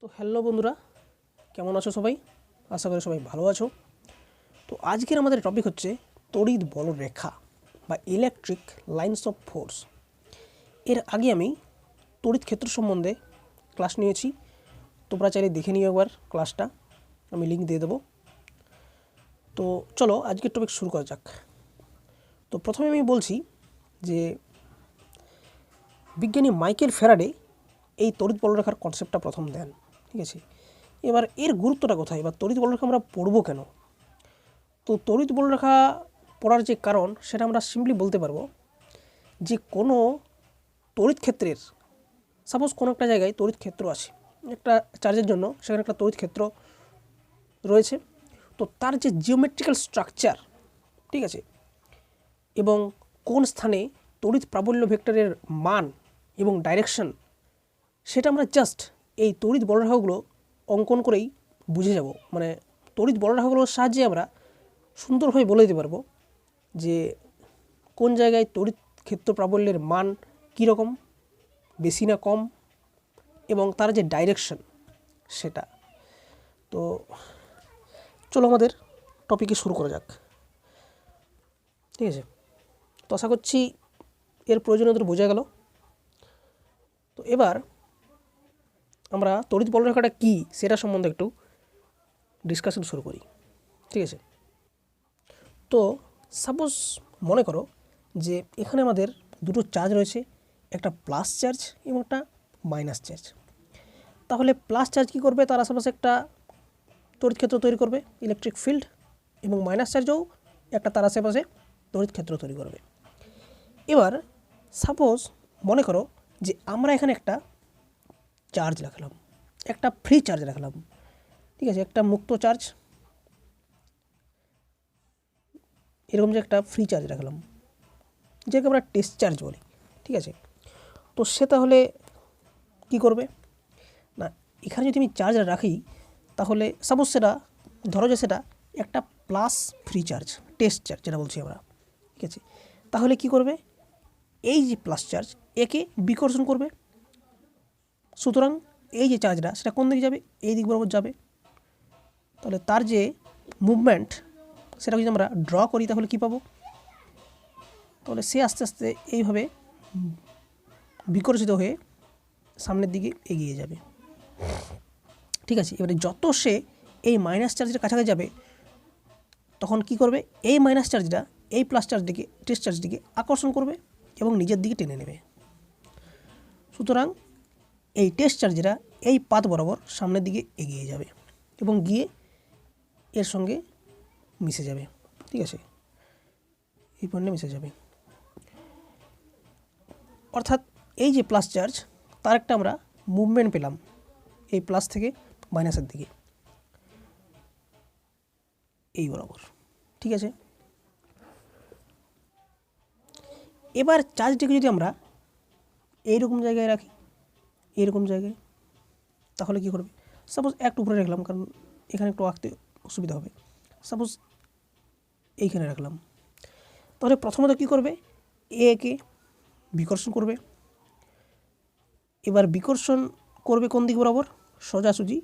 তো হ্যালো বন্ধুরা, কেমন আছো সবাই? আশা করি সবাই ভালো আছো। তো আজকের আমাদের টপিক হচ্ছে তড়িৎ বলরেখা বা ইলেকট্রিক লাইন্স অফ ফোর্স। এর আগে আমি তড়িৎ ক্ষেত্র সম্বন্ধে ক্লাস নিয়েছি, তোমরা চাইলে দেখে নিও একবার ক্লাসটা, আমি লিঙ্ক দিয়ে দেবো। তো চলো আজকের টপিক শুরু করা যাক। তো প্রথমে আমি বলছি যে বিজ্ঞানী মাইকেল ফ্যারাডে এই তড়িৎ বলরেখার কনসেপ্টটা প্রথম দেন, ঠিক আছে। এবার এর গুরুত্বটা কোথায় বা তড়িৎ বলরেখা আমরা পড়বো কেন? তো তড়িৎ বলরেখা পড়ার যে কারণ সেটা আমরা সিম্পলি বলতে পারবো যে কোনো তড়িৎ ক্ষেত্রের, সাপোজ কোনো একটা জায়গায় তড়িৎ ক্ষেত্র আছে, একটা চার্জের জন্য সেখানে একটা তড়িৎ ক্ষেত্র রয়েছে। তো তার যে জিওমেট্রিক্যাল স্ট্রাকচার, ঠিক আছে, এবং কোন স্থানে তড়িৎ প্রাবল্য ভেক্টরের মান এবং ডাইরেকশন, সেটা আমরা জাস্ট এই তড়িৎ বলরেখাগুলো অঙ্কন করেই বুঝে যাব। মানে তড়িৎ বলরেখাগুলোর সাহায্যে আমরা সুন্দরভাবে বলে দিতে পারবো যে কোন জায়গায় তড়িৎ ক্ষেত্র প্রাবল্যের মান কীরকম, বেশি না কম, এবং তার যে ডাইরেকশন সেটা। তো চলো আমাদের টপিকে শুরু করা যাক, ঠিক আছে। তো আশা করছি এর প্রয়োজনীয়তা বোঝা গেল। তো এবার আমরা তড়িৎ বলরেখাটা কী সেটা সম্বন্ধে একটু ডিসকাশন শুরু করি, ঠিক আছে। তো সাপোজ মনে করো যে এখানে আমাদের দুটো চার্জ রয়েছে, একটা প্লাস চার্জ এবং একটা মাইনাস চার্জ। তাহলে প্লাস চার্জ কী করবে, তার আশেপাশে একটা তড়িৎ ক্ষেত্র তৈরি করবে, ইলেকট্রিক ফিল্ড, এবং মাইনাস চার্জও একটা তার আশেপাশে তড়িৎ ক্ষেত্র তৈরি করবে। এবার সাপোজ মনে করো যে আমরা এখানে একটা চার্জ রাখলাম, একটা ফ্রি চার্জ রাখলাম, ঠিক আছে, একটা মুক্ত চার্জ, এরকম যে একটা ফ্রি চার্জ রাখলাম, যেটাকে আমরা টেস্ট চার্জ বলি, ঠিক আছে। তো সে তাহলে কী করবে না, এখানে যদি আমি চার্জ রাখি তাহলে সাপোজ সেটা ধরো যে সেটা একটা plus free charge, test charge যেটা বলছি আমরা, ঠিক আছে। তাহলে কি করবে, এই যে প্লাস চার্জ একে বিকর্ষণ করবে। সুতরাং এই যে চার্জটা সেটা কোন দিকে যাবে, এই দিক বরাবর যাবে। তাহলে তার যে মুভমেন্ট সেটা যদি আমরা ড্র করি তাহলে কি পাবো, তাহলে সে আস্তে আস্তে এইভাবে বিকর্ষিত হয়ে সামনের দিকে এগিয়ে যাবে, ঠিক আছে। এবারে যত সে এই মাইনাস চার্জের কাছাকাছি যাবে তখন কি করবে, এই মাইনাস চার্জটা এই প্লাস চার্জটিকে, টেস্ট চার্জটিকে আকর্ষণ করবে এবং নিজের দিকে টেনে নেবে। সুতরাং এই টেস্ট চার্জটা এই পাথ বরাবর সামনের দিকে এগিয়ে যাবে এবং গিয়ে এর সঙ্গে মিশে যাবে, ঠিক আছে, এই পয়েন্টে মিশে যাবে। অর্থাৎ এই যে প্লাস চার্জ তার একটা আমরা মুভমেন্ট পেলাম এই প্লাস থেকে মাইনাসের দিকে, এই বরাবর, ঠিক আছে। এবার চার্জটিকে যদি আমরা এইরকম জায়গায় রাখি, এইরকম জায়গায়, তাহলে কী করবে, সাপোজ একটু উপরে রাখলাম কারণ এখানে একটু আঁকতে অসুবিধা হবে, সাপোজ এইখানে রাখলাম, তাহলে প্রথমত কী করবে, একে বিকর্ষণ করবে। এবার বিকর্ষণ করবে কোন দিক বরাবর, সোজাসুজি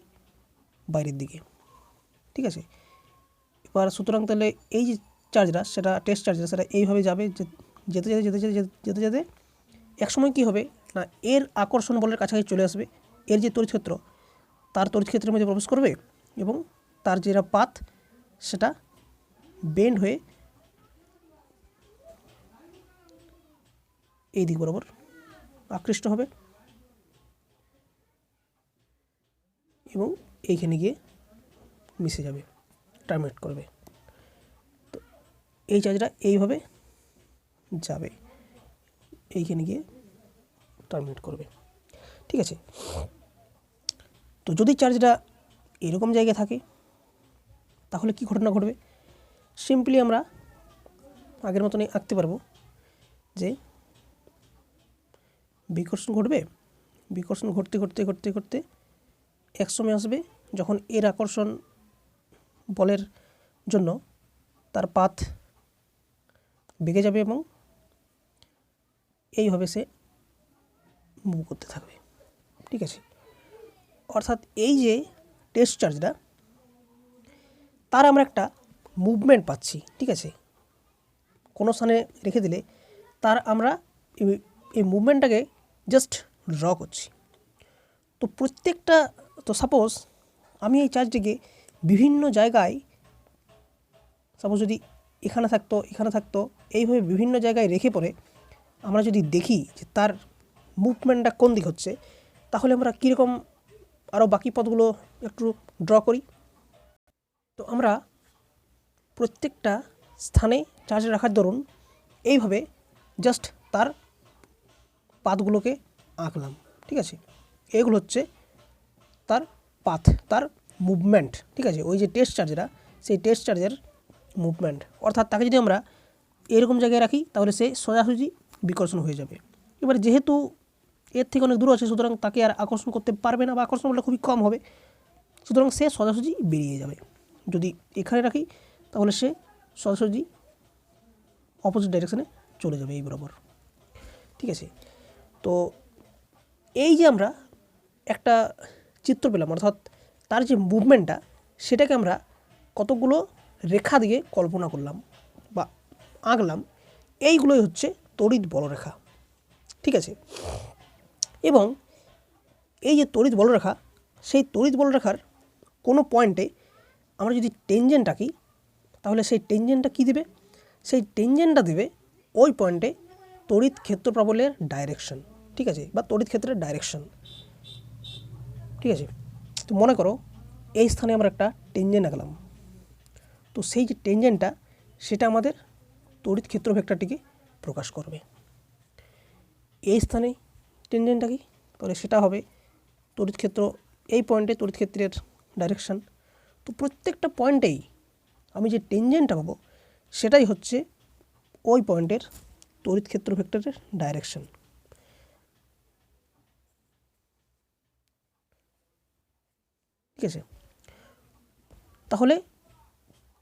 বাইরের দিকে, ঠিক আছে। এবার সুতরাং তাহলে এই যে চার্জটা সেটা টেস্ট চার্জটা সেটা এইভাবে যাবে, যেতে যেতে যেতে যেতে যেতে যেতে একসময় কী হবে না, এর আকর্ষণ বলের কাছাকাছি চলে আসবে, এর যে তড়িৎ ক্ষেত্র তার তড়িৎ ক্ষেত্রের মধ্যে প্রবেশ করবে এবং তার যেটা পাথ সেটা বেন্ড হয়ে এই দিক বরাবর আকৃষ্ট হবে এবং এইখানে গিয়ে মিশে যাবে, টার্মিনেট করবে। তো এই চার্জটা এইভাবে যাবে, এইখানে গিয়ে টার্মিনেট করবে, ঠিক আছে। তো যদি চার্জটা এরকম জায়গায় থাকে তাহলে কি ঘটনা ঘটবে, সিম্পলি আমরা আগের মতনই আঁকতে পারবো যে বিকর্ষণ ঘটবে, বিকর্ষণ ঘটতে ঘটতে ঘটতে ঘটতে এক সময় আসবে যখন এর আকর্ষণ বলের জন্য তার পাথ বেঁকে যাবে এবং এইভাবে সে মুভ করতে থাকবে, ঠিক আছে। অর্থাৎ এই যে টেস্ট চার্জটা তার আমরা একটা মুভমেন্ট পাচ্ছি, ঠিক আছে। কোনো স্থানে রেখে দিলে তার আমরা এই মুভমেন্টটাকে জাস্ট ড্র করছি। তো প্রত্যেকটা, তো সাপোজ আমি এই চার্জটিকে বিভিন্ন জায়গায়, সাপোজ যদি এখানে থাকতো এইভাবে বিভিন্ন জায়গায় রেখে পরে আমরা যদি দেখি যে তার মুভমেন্টটা কোন দিক হচ্ছে, তাহলে আমরা কীরকম আরও বাকি পথগুলো একটু ড্র করি। তো আমরা প্রত্যেকটা স্থানে চার্জ রাখার দরুন এইভাবে জাস্ট তার পাথগুলোকে আঁকলাম, ঠিক আছে। এগুলো হচ্ছে তার পাথ, তার মুভমেন্ট, ঠিক আছে। ওই যে টেস্ট চার্জটা, সেই টেস্ট চার্জের মুভমেন্ট। অর্থাৎ তাকে যদি আমরা এরকম জায়গায় রাখি তাহলে সে সোজাসুজি বিকর্ষণ হয়ে যাবে। এবার যেহেতু এর থেকে অনেক দূর আছে, সুতরাং তাকে আর আকর্ষণ করতে পারবে না, বা আকর্ষণ করলে খুবই কম হবে, সুতরাং সে সোজাসুজি বেরিয়ে যাবে। যদি এখানে রাখি তাহলে সে সোজাসুজি অপোজিট ডাইরেকশানে চলে যাবে, এই বরাবর, ঠিক আছে। তো এই যে আমরা একটা চিত্র পেলাম, অর্থাৎ তার যে মুভমেন্টটা সেটাকে আমরা কতগুলো রেখা দিয়ে কল্পনা করলাম বা আঁকলাম, এইগুলোই হচ্ছে তড়িৎ বলরেখা, ঠিক আছে। এবং এই যে তড়িৎ বলরেখা, সেই তড়িৎ বলরেখার কোনো পয়েন্টে আমরা যদি টেনজেন্ট আঁকি তাহলে সেই টেনজেন্টটা কী দেবে? সেই টেনজেন্টটা দেবে ওই পয়েন্টে তড়িৎ ক্ষেত্র প্রবলের ডাইরেকশন, ঠিক আছে, বা তড়িৎ ক্ষেত্রের ডাইরেকশন, ঠিক আছে। তো মনে করো এই স্থানে আমরা একটা টেনজেন্ট আঁকলাম, তো সেই যে টেনজেন্টটা সেটা আমাদের তড়িৎ ক্ষেত্র ভেক্টরটিকে প্রকাশ করবে। এই স্থানে টেনজেন্ট আঁকি তাহলে সেটা হবে তড়িৎ ক্ষেত্র, এই পয়েন্টে তড়িৎ ক্ষেত্রের ডাইরেকশন। তো প্রত্যেকটা পয়েন্টেই আমি যে টেনজেন্টটা পাবো সেটাই হচ্ছে ওই পয়েন্টের তড়িৎ ক্ষেত্র ভেক্টরের ডাইরেকশন। ঠিক আছে, তাহলে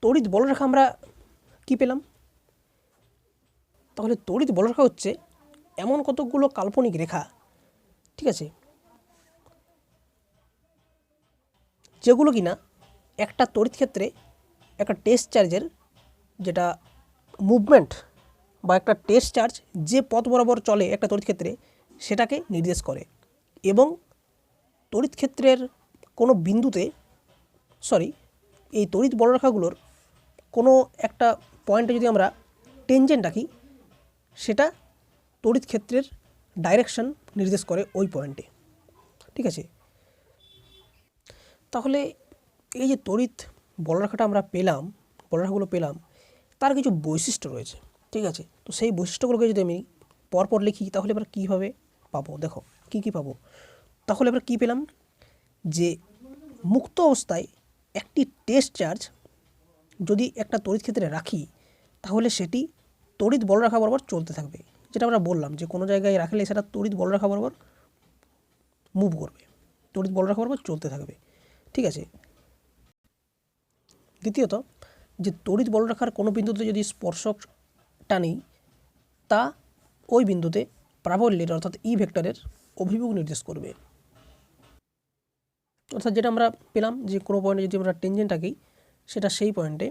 তড়িৎ বলরেখা আমরা কি পেলাম? তাহলে তড়িৎ বলরেখা হচ্ছে এমন কতগুলো কাল্পনিক রেখা, ঠিক আছে, যেগুলো কিনা একটা তড়িৎ ক্ষেত্রে একটা টেস্ট চার্জের যেটা মুভমেন্ট বা একটা টেস্ট চার্জ যে পথ বরাবর চলে একটা তড়িৎ ক্ষেত্রে সেটাকে নির্দেশ করে। এবং তড়িৎ ক্ষেত্রের কোনো বিন্দুতে, এই তড়িৎ বলরেখাগুলোর কোনো একটা পয়েন্টে যদি আমরা টেনজেন্ট রাখি সেটা তড়িৎ ক্ষেত্রের ডাইরেকশন নির্দেশ করে ওই পয়েন্টে, ঠিক আছে। তাহলে এই যে তড়িৎ বলরেখাটা আমরা পেলাম, বলরেখাগুলো পেলাম, তার কিছু বৈশিষ্ট্য রয়েছে, ঠিক আছে। তো সেই বৈশিষ্ট্যগুলোকে যদি আমি পরপর লিখি তাহলে এবার কীভাবে পাবো, দেখো কী কী পাবো। তাহলে এবার কী পেলাম, যে মুক্ত অবস্থায় একটি টেস্ট চার্জ যদি একটা তড়িৎ ক্ষেত্রে রাখি তাহলে সেটি তড়িৎ বলরেখা বরাবর চলতে থাকবে। যেটা আমরা বললাম যে কোনো জায়গায় রাখলে সেটা তড়িৎ বলরেখা বরাবর মুভ করবে, তড়িৎ বলরেখা বরাবর চলতে থাকবে, ঠিক আছে। দ্বিতীয়ত, যে তড়িৎ বলরেখার কোনো বিন্দুতে যদি স্পর্শক টানি তা ওই বিন্দুতে প্রাবল্যের অর্থাৎ ই ভেক্টরের অভিমুখ নির্দেশ করবে। অর্থাৎ যেটা আমরা পেলাম যে কোনো পয়েন্টে যদি আমরা টেনজেন্ট আঁকি সেটা সেই পয়েন্টে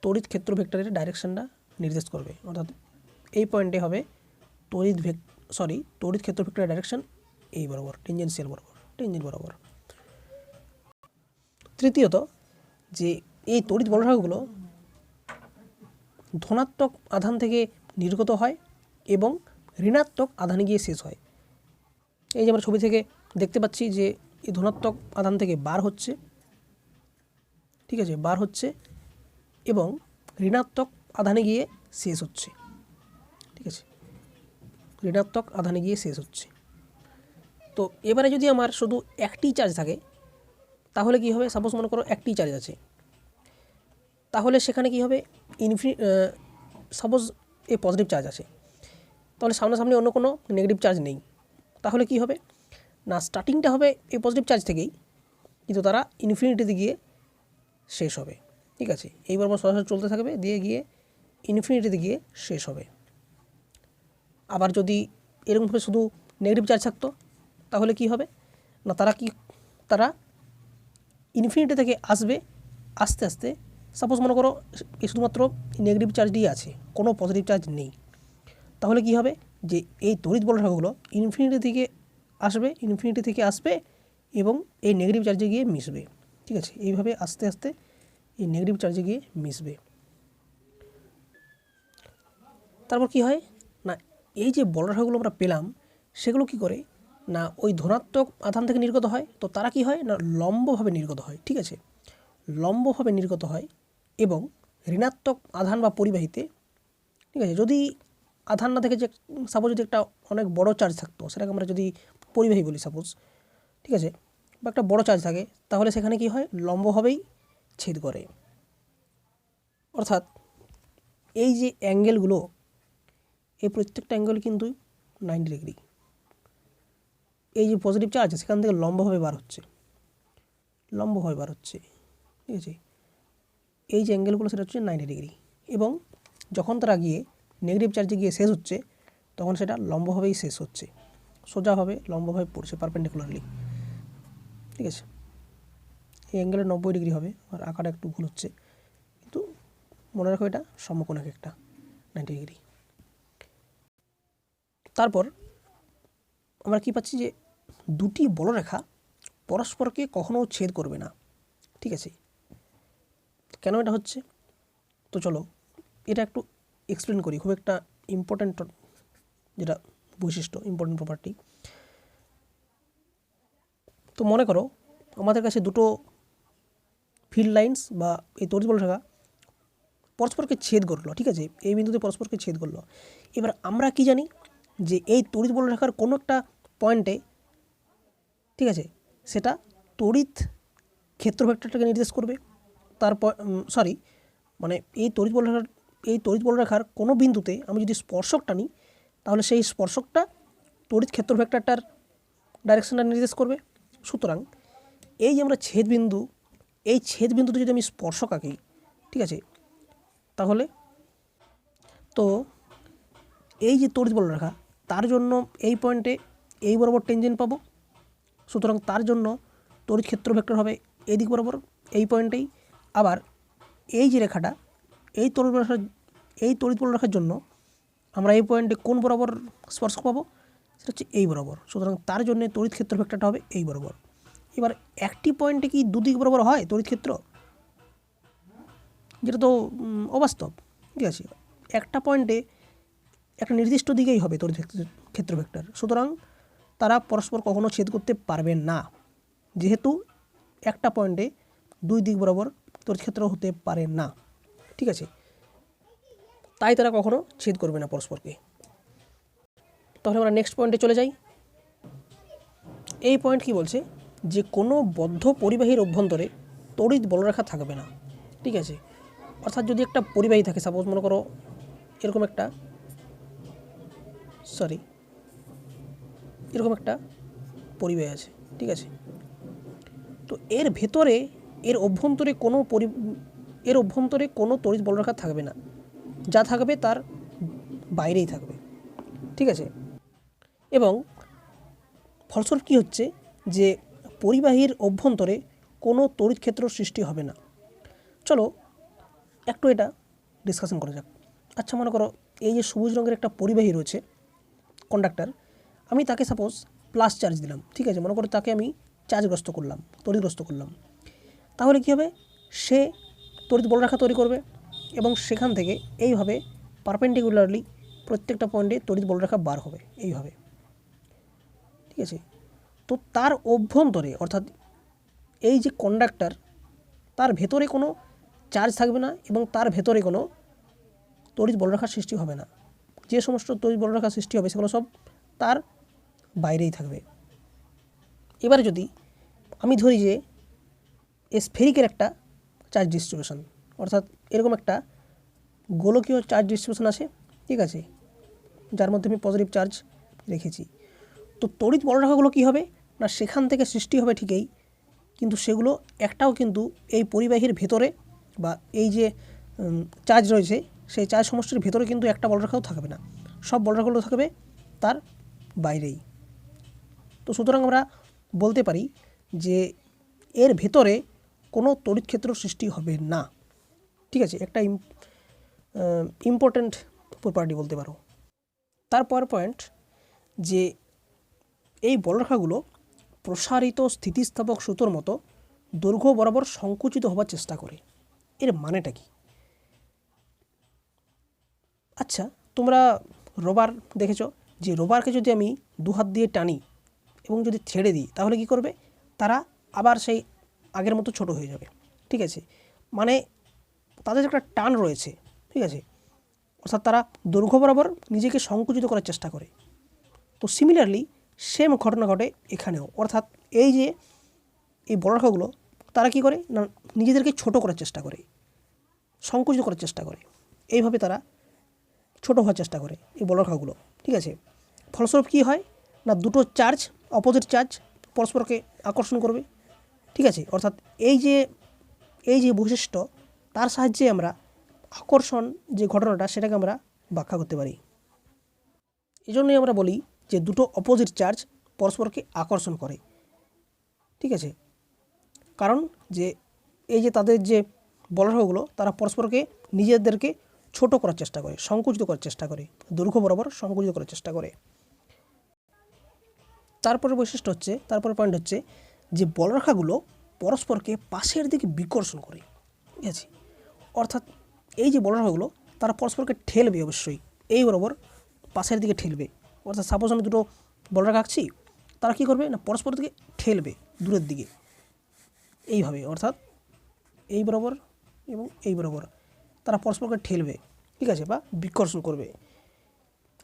তড়িৎ ক্ষেত্র ভেক্টরের ডাইরেকশনটা নির্দেশ করবে। অর্থাৎ এই পয়েন্টে হবে তড়িৎ ক্ষেত্র ভেক্টরের ডাইরেকশন এই বরাবর, টেনজেন্সিয়াল বরাবর, টেনজেন্ট বরাবর। তৃতীয়ত, যে এই তড়িৎ বলরেখাগুলো ধনাত্মক আধান থেকে নির্গত হয় এবং ঋণাত্মক আধানে গিয়ে শেষ হয়। এই যে আমরা ছবি থেকে দেখতে পাচ্ছি যে এই ধনাত্মক আধান থেকে বার হচ্ছে, ঠিক আছে, বার হচ্ছে এবং ঋণাত্মক আধানে গিয়ে শেষ হচ্ছে, ঠিক আছে, ঋণাত্মক আধানে গিয়ে শেষ হচ্ছে। তো এবারে যদি আমার শুধু একটি চার্জ থাকে তাহলে কি হবে? সাপোজ মনে করো একটি চার্জ আছে, তাহলে সেখানে কি হবে? সাপোজ এই পজিটিভ চার্জ আছে, তাহলে সামনাসামনি অন্য কোনো নেগেটিভ চার্জ নেই, তাহলে কি হবে না, স্টার্টিংটা হবে এই পজিটিভ চার্জ থেকেই, কিন্তু তারা ইনফিনিটিতে গিয়ে শেষ হবে, ঠিক আছে। এইবার সরাসরি চলতে থাকবে, দিয়ে গিয়ে ইনফিনিটিতে গিয়ে শেষ হবে। আবার যদি এরকমভাবে শুধু নেগেটিভ চার্জ থাকতো তাহলে কি হবে না, তারা কি তারা ইনফিনিটি থেকে আসবে আস্তে আস্তে। সাপোজ মনে করো শুধুমাত্র নেগেটিভ চার্জ দিয়ে আছে, কোনো পজিটিভ চার্জ নেই, তাহলে কি হবে যে এই তড়িৎ বলরেখাগুলো ইনফিনিটি থেকে আসবে এবং এই নেগেটিভ চার্জে গিয়ে মিশবে। ঠিক আছে, এইভাবে আস্তে আস্তে এই নেগেটিভ চার্জে গিয়ে মিশবে। তারপর কি হয় না, এই যে বলরেখাগুলো আমরা পেলাম সেগুলো কি করে না ওই ধনাত্মক আধান থেকে নির্গত হয়। তো তারা কি হয় না লম্বভাবে নির্গত হয়। ঠিক আছে, লম্বভাবে নির্গত হয় এবং ঋণাত্মক আধান বা পরিবাহীতে, ঠিক আছে, যদি আধান না থেকে যে সাপোজ যদি একটা অনেক বড় চার্জ থাকতো, সেটাকে আমরা যদি পরিবাহী বলি সাপোজ, ঠিক আছে, বা একটা বড় চার্জ থাকে, তাহলে সেখানে কি হয় লম্বভাবেই ছেদ করে। অর্থাৎ এই যে অ্যাঙ্গেলগুলো, এই প্রত্যেকটা অ্যাঙ্গেল কিন্তু 90 ডিগ্রি। এই যে পজিটিভ চার্জ সেখান থেকে লম্বভাবে বার হচ্ছে, ঠিক আছে। এই যে অ্যাঙ্গেলগুলো সেটা হচ্ছে 90 ডিগ্রি, এবং যখন তারা গিয়ে নেগেটিভ চার্জে গিয়ে শেষ হচ্ছে তখন সেটা লম্বভাবেই শেষ হচ্ছে, সোজাভাবে লম্বভাবে পড়ছে পারপেন্ডিকুলারলি। ঠিক আছে, এই অ্যাঙ্গেলে 90 ডিগ্রি হবে, আর আঁকাটা একটু ভুল হচ্ছে, কিন্তু মনে রাখো এটা সমকোণ একটা 90 ডিগ্রি। তারপর আমরা কি পাচ্ছি যে দুটি বলরেখা পরস্পরকে কখনো ছেদ করবে না। ঠিক আছে, কেন এটা হচ্ছে, তো চলো এটা একটু এক্সপ্লেন করি। খুব একটা ইম্পর্ট্যান্ট যেটা বৈশিষ্ট্য, ইম্পর্ট্যান্ট প্রপার্টি। তো মনে করো আমাদের কাছে দুটো ফিল্ড লাইন্স বা এই তড়িৎ বলরেখা পরস্পরকে ছেদ করলো। ঠিক আছে, এই বিন্দুতে পরস্পরকে ছেদ করলো। এবার আমরা কি জানি যে এই তড়িৎ বলরেখার কোনো একটা পয়েন্টে, ঠিক আছে, সেটা তড়িৎ ক্ষেত্র ভেক্টরটাকে নির্দেশ করবে। তারপর মানে এই তড়িৎ বলরেখার কোনো বিন্দুতে আমি যদি স্পর্শক টানি, তাহলে সেই স্পর্শকটা তড়িৎ ক্ষেত্র ভেক্টরটার ডাইরেকশনটা নির্দেশ করবে। সুতরাং এই যে আমরা ছেদবিন্দু, এই ছেদবিন্দুতে যদি আমি স্পর্শক আঁকি, ঠিক আছে, তাহলে তো এই যে তড়িৎ বলরেখা তার জন্য এই পয়েন্টে এই বরাবর টেনজেন্ট পাবো। সুতরাং তার জন্য তড়িৎ ক্ষেত্র ভেক্টর হবে এই দিক বরাবর এই পয়েন্টেই। আবার এই যে রেখাটা, এই তড়িৎ বলরেখার জন্য আমরা এই পয়েন্টে কোন বরাবর স্পর্শক পাবো, সেটা হচ্ছে এই বরাবর। সুতরাং তার জন্য তড়িৎ ক্ষেত্র ভেক্টরটা হবে এই বরাবর। এবার একটি পয়েন্টে কি দুদিক বরাবর হয় তড়িৎ ক্ষেত্র, যেটা তো অবাস্তব। ঠিক আছে, একটা পয়েন্টে একটা নির্দিষ্ট দিকেই হবে তড়িৎ ক্ষেত্র ভেক্টর। সুতরাং তারা পরস্পর কখনো ছেদ করতে পারবে না, যেহেতু একটা পয়েন্টে দুই দিক বরাবর তড়িৎ ক্ষেত্র হতে পারে না। ঠিক আছে, তাই তারা কখনো ছেদ করবে না পরস্পরকে। তাহলে আমরা নেক্সট পয়েন্টে চলে যাই। এই পয়েন্ট কি বলছে যে কোনো বদ্ধ পরিবাহীর অভ্যন্তরে তড়িৎ বলরেখা থাকবে না। ঠিক আছে, অর্থাৎ যদি একটা পরিবাহী থাকে, সাপোজ মনে করো এরকম একটা পরিবাহী আছে। ঠিক আছে, তো এর ভেতরে এর অভ্যন্তরে কোনো তড়িৎ বলরেখা থাকবে না, যা থাকবে তার বাইরেই থাকবে। ঠিক আছে, এবং ফলস্বরূপ কী হচ্ছে যে পরিবাহীর অভ্যন্তরে কোনো তড়িৎ ক্ষেত্র সৃষ্টি হবে না। চলো একটু এটা ডিসকাশন করা যাক। আচ্ছা, মনে করো এই যে সবুজ রঙের একটা পরিবাহী রয়েছে, কন্ডাক্টর, আমি তাকে সাপোজ প্লাস চার্জ দিলাম। ঠিক আছে, মনে করো তাকে আমি তড়িৎগ্রস্ত করলাম। তাহলে কী হবে, সে তড়িৎ বলরেখা তৈরি করবে এবং সেখান থেকে এইভাবে পারপেন্ডিকুলারলি প্রত্যেকটা পয়েন্টে তড়িৎ বলরেখা বার হবে এইভাবে। ঠিক আছে, তো তার অভ্যন্তরে অর্থাৎ এই যে কন্ডাক্টর, তার ভেতরে কোনো চার্জ থাকবে না এবং তার ভেতরে কোনো তড়িৎ বলরেখার সৃষ্টি হবে না। যে সমস্ত তড়িৎ বলরেখার সৃষ্টি হবে সেগুলো সব তার বাইরেই থাকবে। এবারে যদি আমি ধরি যে স্ফেরিকের একটা চার্জ ডিস্ট্রিবিউশন, অর্থাৎ এরকম একটা গোলকীয় চার্জ ডিস্ট্রিবিউশন আছে। ঠিক আছে, যার মধ্যে আমি পজিটিভ চার্জ রেখেছি। তো তড়িৎ বলরেখাগুলো কী হবে না সেখান থেকে সৃষ্টি হবে ঠিকই, কিন্তু সেগুলো একটাও কিন্তু এই পরিবাহীর ভেতরে বা এই যে চার্জ রয়েছে সেই চার্জ সমষ্টির ভেতরে কিন্তু একটা বলরেখাও থাকবে না, সব বলরেখাগুলো থাকবে তার বাইরেই। তো সুতরাং আমরা বলতে পারি যে এর ভেতরে কোনো তড়িৎ ক্ষেত্র সৃষ্টি হবে না। ঠিক আছে, একটা ইম্পর্ট্যান্ট প্রপার্টি বলতে পারো। তারপর পয়েন্ট যে এই বলরেখাগুলো প্রসারিত স্থিতিস্থাপক সুতোর মতো দৈর্ঘ্য বরাবর সংকুচিত হবার চেষ্টা করে। এর মানেটা কি? আচ্ছা, তোমরা রবার দেখেছো যে রবারকে যদি আমি দু হাত দিয়ে টানি এবং যদি ছেড়ে দিই তাহলে কি করবে? তারা আবার সেই আগের মতো ছোট হয়ে যাবে। ঠিক আছে, মানে তাদের একটা টান রয়েছে। ঠিক আছে, অর্থাৎ তারা দৈর্ঘ্য বরাবর নিজেকে সংকুচিত করার চেষ্টা করে। তো সিমিলারলি সেম ঘটনা ঘটে এখানেও, অর্থাৎ এই যে এই বলরেখাগুলো তারা কি করে না নিজেদেরকে ছোট করার চেষ্টা করে, সংকুচিত করার চেষ্টা করে। এইভাবে তারা ছোট হওয়ার চেষ্টা করে এই বলরেখাগুলো। ঠিক আছে, ফলস্বরূপ কী হয় না দুটো চার্জ, অপোজিট চার্জ পরস্পরকে আকর্ষণ করবে। ঠিক আছে, অর্থাৎ এই যে বৈশিষ্ট্য তার সাহায্যে আমরা আকর্ষণ যে ঘটনাটা সেটাকে আমরা ব্যাখ্যা করতে পারি। এই জন্যই আমরা বলি যে দুটো অপোজিট চার্জ পরস্পরকে আকর্ষণ করে। ঠিক আছে, কারণ যে এই যে তাদের যে বলরেখাগুলো তারা পরস্পরকে নিজেদেরকে ছোট করার চেষ্টা করে, সংকুচিত করার চেষ্টা করে, দৈর্ঘ্য বরাবর সংকুচিত করার চেষ্টা করে। তারপরে বৈশিষ্ট্য হচ্ছে, তারপরে পয়েন্ট হচ্ছে যে বলরেখাগুলো পরস্পরকে পাশের দিকে বিকর্ষণ করে। ঠিক আছে, অর্থাৎ এই যে বলরেখাগুলো তারা পরস্পরকে ঠেলবে, অবশ্যই এই বরাবর পাশের দিকে ঠেলবে। অর্থাৎ সাপোজ আমি দুটো বলরেখা আঁকছি, তারা কী করবে না পরস্পর দিকে ঠেলবে দূরের দিকে এইভাবে, অর্থাৎ এই বরাবর এবং এই বরাবর তারা পরস্পরকে ঠেলবে। ঠিক আছে, বা বিকর্ষণ করবে।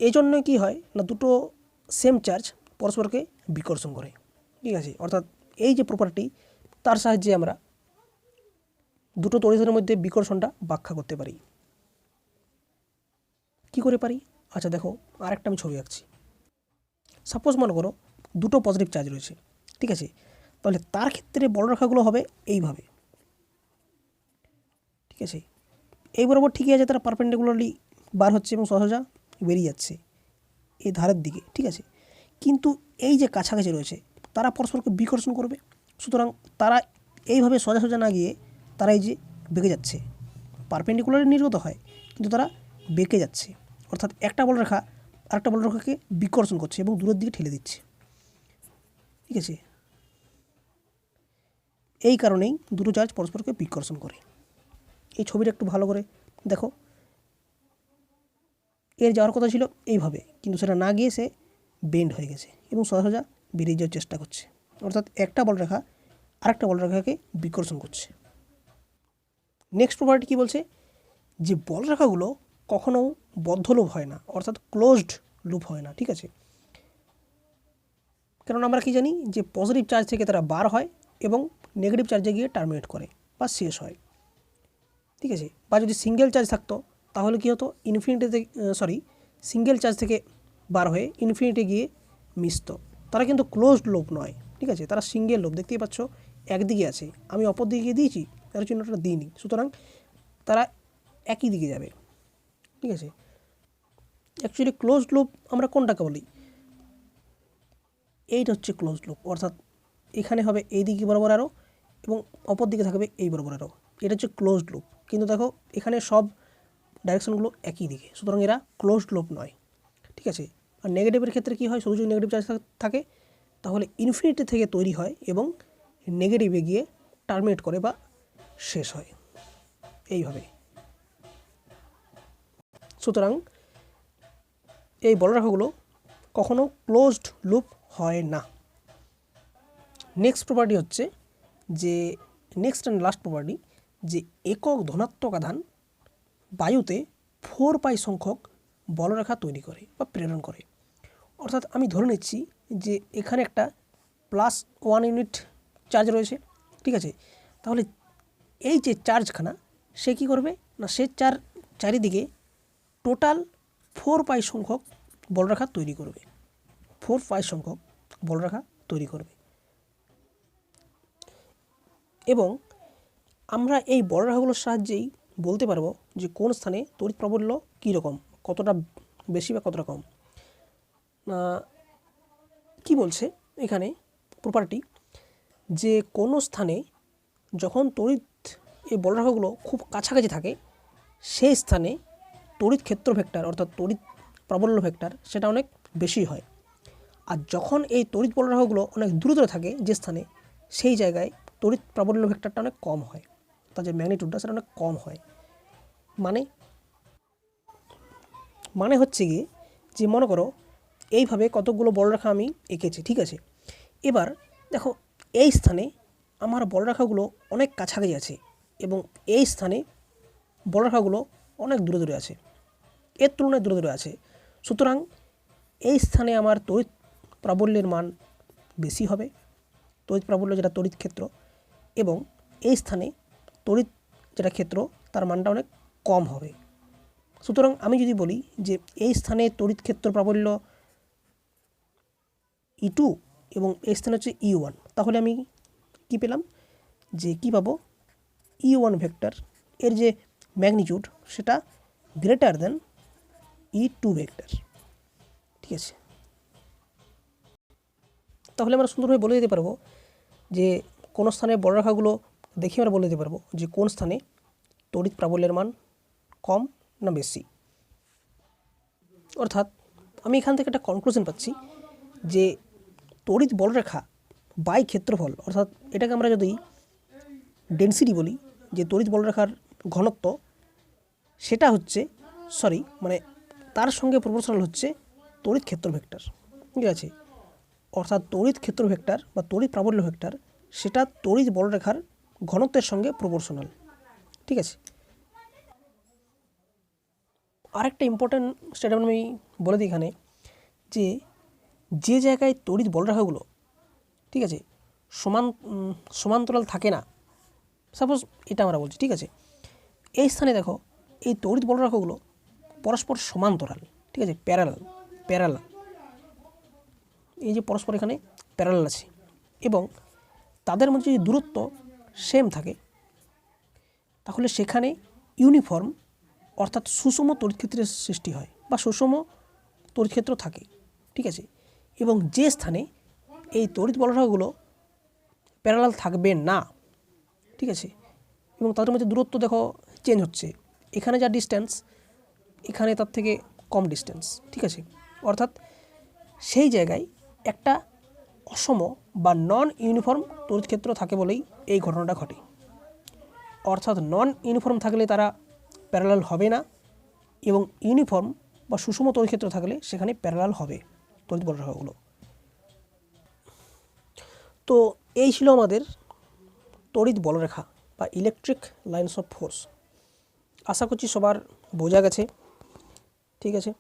এই জন্য কী হয় না দুটো সেম চার্জ পরস্পরকে বিকর্ষণ করে। ঠিক আছে, অর্থাৎ এই যে প্রপার্টি তার সাহায্যে আমরা দুটো তড়িতের মধ্যে বিকর্ষণটা ব্যাখ্যা করতে পারি। কি করে পারি? আচ্ছা দেখো, আরেকটা আমি ছবি আঁকছি। সাপোজ মনে করো দুটো পজিটিভ চার্জ রয়েছে। ঠিক আছে, তাহলে তার ক্ষেত্রে বলরেখাগুলো হবে এইভাবে। ঠিক আছে, এই বরাবর ঠিকই আছে, তারা পারপেন্ডিকুলারলি বার হচ্ছে এবং সোজা বেরিয়ে যাচ্ছে এই ধারের দিকে। ঠিক আছে, কিন্তু এই যে কাছাকাছি রয়েছে তারা পরস্পরকে বিকর্ষণ করবে। সুতরাং তারা এইভাবে সোজা সোজা না গিয়ে তারা এই যে বেঁকে যাচ্ছে, পারপেন্ডিকুলারলি নির্গত হয় কিন্তু তারা বেঁকে যাচ্ছে। অর্থাৎ একটা বলরেখা আরেকটা বলরেখাকে বিকর্ষণ করছে এবং দূরের দিকে ঠেলে দিচ্ছে। ঠিক আছে, এই কারণেই দুটো চার্জ পরস্পরকে বিকর্ষণ করে। এই ছবিটা একটু ভালো করে দেখো, এর যাওয়ার কথা ছিল এইভাবে, কিন্তু সেটা না গিয়ে সে বেন্ড হয়ে গেছে এবং সোজা সোজা বেরিয়ে যাওয়ার চেষ্টা করছে। অর্থাৎ একটা বলরেখা আরেকটা বলরেখাকে বিকর্ষণ করছে। নেক্সট প্রপার্টি কী বলছে? যে বলরেখাগুলো কখনো বদ্ধ লুপ হয় না, অর্থাৎ ক্লোজড লুপ হয় না। ঠিক আছে, কারণ আমরা কি জানি যে পজিটিভ চার্জ থেকে তারা বার হয় এবং নেগেটিভ চার্জে গিয়ে টার্মিনেট করে বা শেষ হয়। ঠিক আছে, বা যদি সিঙ্গেল চার্জ থাকতো তাহলে কী হতো, ইনফিনিটিতে সিঙ্গেল চার্জ থেকে বার হয়ে ইনফিনিটি গিয়ে মিশত। তারা কিন্তু ক্লোজড লুপ নয়। ঠিক আছে, তারা সিঙ্গেল লুপ। দেখতেই পাচ্ছ একদিকে আছে, আমি অপর দিকে গিয়ে দিয়েছি, তার চিহ্নটা দিইনি, সুতরাং তারা একই দিকে যাবে। ঠিক আছে, অ্যাকচুয়ালি ক্লোজড লুপ আমরা কোনটাকে বলি? এইটা হচ্ছে ক্লোজড লুপ, অর্থাৎ এখানে হবে এই দিকে বরাবর আরও এবং অপর দিকে থাকবে এই বরাবর আরও। এটা হচ্ছে ক্লোজড লুপ, কিন্তু দেখো এখানে সব ডাইরেকশনগুলো একই দিকে, সুতরাং এরা ক্লোজড লুপ নয়। ঠিক আছে, আর নেগেটিভের ক্ষেত্রে কী হয়, শুধু যদি নেগেটিভ চার্জ থাকে তাহলে ইনফিনিটি থেকে তৈরি হয় এবং নেগেটিভে গিয়ে টার্মিনেট করে বা শেষ হয় এইভাবে। সুতরাং এই বলরেখাগুলো কখনো ক্লোজড লুপ হয় না। নেক্সট প্রপার্টি হচ্ছে যে নেক্সট অ্যান্ড লাস্ট প্রপার্টি, যে একক ধনাত্মক আধান বায়ুতে 4π সংখ্যক বলরেখা তৈরি করে বা প্রেরণ করে। অর্থাৎ আমি ধরে নিচ্ছি যে এখানে একটা +1 ইউনিট চার্জ রয়েছে। ঠিক আছে, তাহলে এই যে চার্জখানা সে কী করবে না সে চারিদিকে টোটাল 4π সংখ্যক বলরেখা তৈরি করবে, 4π সংখ্যক বলরেখা তৈরি করবে। এবং আমরা এই বলরেখাগুলোর সাহায্যেই বলতে পারবো যে কোন স্থানে তড়িৎ প্রাবল্য কীরকম, কতটা বেশি বা কতটা কম। কি বলছে এখানে প্রপার্টি, যে কোনো স্থানে যখন তড়িৎ এই বলরেখাগুলো খুব কাছাকাছি থাকে সেই স্থানে তড়িৎ ক্ষেত্র ভেক্টর অর্থাৎ তড়িৎ প্রাবল্য ভেক্টর সেটা অনেক বেশি হয়। আর যখন এই তড়িৎ বলরেখাগুলো অনেক দূরে দূরে থাকে যে স্থানে সেই জায়গায় তড়িৎ প্রাবল্য ভেক্টরটা অনেক কম হয়, তার যে ম্যাগনিটিউডটা সেটা অনেক কম হয়। মানে হচ্ছে গিয়ে যে মনে করো এইভাবে কতগুলো বলরেখা আমি এঁকেছি, ঠিক আছে। এবার দেখো এই স্থানে আমার বলরেখাগুলো অনেক কাছাকাছি আছে এবং এই স্থানে বলরেখাগুলো অনেক দূরে দূরে আছে, এর তুলনায় দূরে দূরে আছে। সুতরাং এই স্থানে আমার তড়িৎ প্রাবল্যের মান বেশি হবে, তড়িৎ প্রাবল্য যেটা তড়িৎ ক্ষেত্র, এবং এই স্থানে তড়িৎ যেটা ক্ষেত্র তার মানটা অনেক কম হবে। সুতরাং আমি যদি বলি যে এই স্থানে তড়িৎ ক্ষেত্র প্রাবল্য E2 এবং এই স্থানে হচ্ছে E1, তাহলে আমি কি পেলাম যে কি পাবো, E1 ভেক্টর এর যে ম্যাগনিটিউড সেটা গ্রেটার দেন E2 ভেক্টর, ঠিক আছে। তাহলে আমরা সুন্দরভাবে বলে দিতে পারবো যে কোন স্থানে বলরেখাগুলো দেখে আমরা বলে দিতে পারবো যে কোন স্থানে তড়িৎ প্রাবল্যের মান কম না বেশি। অর্থাৎ আমি এখান থেকে একটা কনক্লুশন পাচ্ছি যে তড়িৎ বলরেখা বাই ক্ষেত্রফল, অর্থাৎ এটাকে আমরা যদি ডেনসিটি বলি, যে তড়িৎ বলরেখার ঘনত্ব সেটা হচ্ছে তার সঙ্গে প্রপোর্শনাল হচ্ছে তড়িৎ ক্ষেত্র ভেক্টর, ঠিক আছে। অর্থাৎ তড়িৎ ক্ষেত্র ভেক্টর বা তড়িৎ প্রাবল্য ভেক্টর সেটা তড়িৎ বলরেখার ঘনত্বের সঙ্গে প্রপোর্শনাল, ঠিক আছে। আরেকটা ইম্পর্ট্যান্ট স্টেটমেন্ট আমি বলে দিই এখানে, যে জায়গায় তড়িৎ বলরেখাগুলো, ঠিক আছে, সমান্তরাল থাকে না, সাপোজ এটা আমরা বলছি, ঠিক আছে, এই স্থানে দেখো এই তড়িৎ বলরেখাগুলো পরস্পর সমান্তরাল, ঠিক আছে, প্যারালাল, এই যে পরস্পর এখানে প্যারালাল আছে এবং তাদের মধ্যে যদি দূরত্ব সেম থাকে তাহলে সেখানে ইউনিফর্ম অর্থাৎ সুষম তড়িৎক্ষেত্রের সৃষ্টি হয় বা সুষম তড়িৎক্ষেত্র থাকে, ঠিক আছে। এবং যে স্থানে এই তড়িৎ বলরেখাগুলো প্যারালাল থাকবে না, ঠিক আছে, এবং তাদের মধ্যে দূরত্ব দেখো চেঞ্জ হচ্ছে, এখানে যা ডিস্টেন্স এখানে তার থেকে কম ডিস্টেন্স, ঠিক আছে। অর্থাৎ সেই জায়গায় একটা অসম বা নন ইউনিফর্ম তড়িৎক্ষেত্র থাকে বলেই এই ঘটনাটা ঘটে। অর্থাৎ নন ইউনিফর্ম থাকলে তারা প্যারালাল হবে না এবং ইউনিফর্ম বা সুষম তড়িৎক্ষেত্র থাকলে সেখানে প্যারালাল হবে তড়িৎ বলরেখাগুলো। তো এই ছিল আমাদের তড়িৎ বলরেখা বা ইলেকট্রিক লাইন্স অফ ফোর্স। আশা করছি সবার বোঝা গেছে, ঠিক আছে।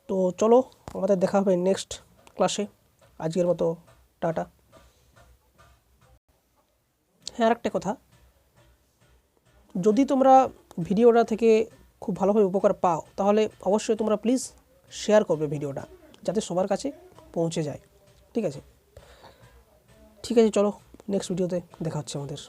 তো চলো আমাদের দেখা হবে নেক্সট ক্লাসে। আজকের মতো টাটা। হ্যাঁ, আরেকটা কথা, যদি তোমরা ভিডিওটা থেকে খুব ভালোভাবে উপকার পাও তাহলে অবশ্যই তোমরা প্লিজ শেয়ার করবে ভিডিওটা, যাতে সবার কাছে পৌঁছে যায়, ঠিক আছে। চলো নেক্সট ভিডিওতে দেখা হচ্ছে আমাদের।